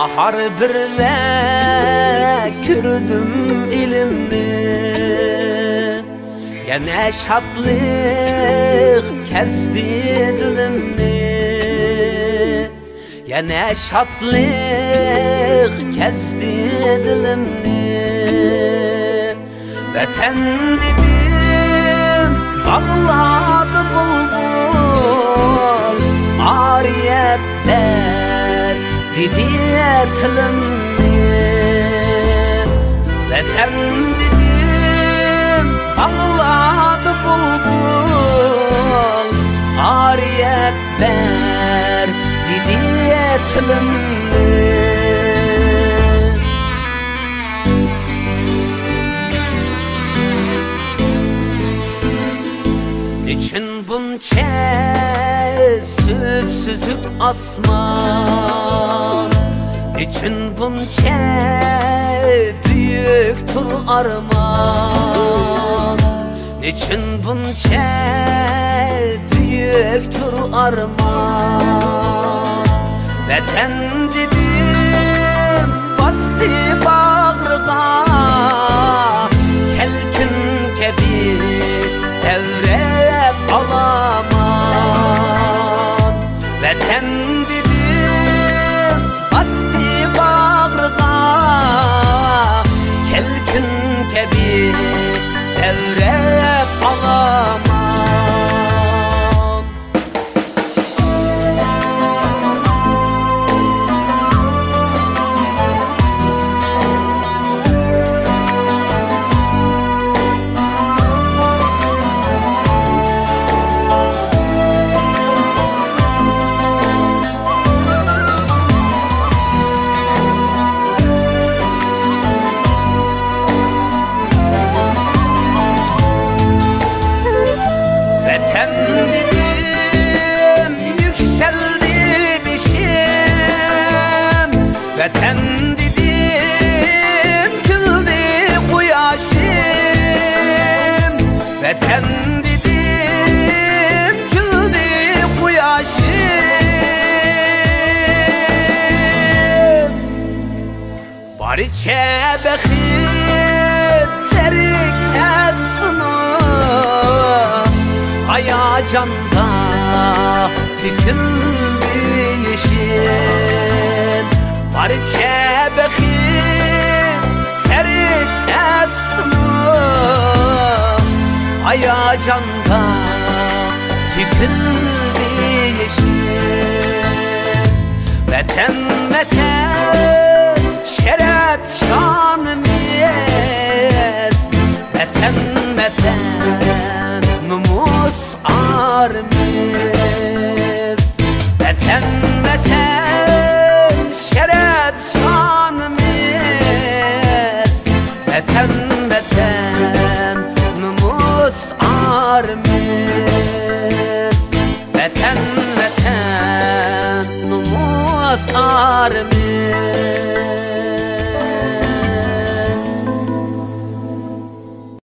Bahar birle kürdüm ilimni, yana şadlık kezdi dilimni, yana şadlık kezdi dilimni. Vatan dedim bağladı bulbul, ariyetler dedi tilimni. Vatan dedim bağladı bulbul, ariyetler dedi tilimni. Niçin bunca süpsüzük asman, niçin bunca büyüktür arman, niçin bunca büyüktür arman. Vatan dedim bastı bağrığa, kelkin kebir devrep alaman. Vatan dedim bastı bağrığa, kelkin kebir devrep alaman. Vatan dedim güldü kuyaşım, vatan dedim güldü kuyaşım. Bari çebekit terik etsini, hayacanda tüküldü yeşil. Bari çebekit terik etsini, hayacanda tüküldü yeşil. Vatan vatan şeref şanımız, vatan vatan numus arımız. Vatan vatan şeref şanımız, vatan vatan numus arımız. Vatan vatan numus arımız.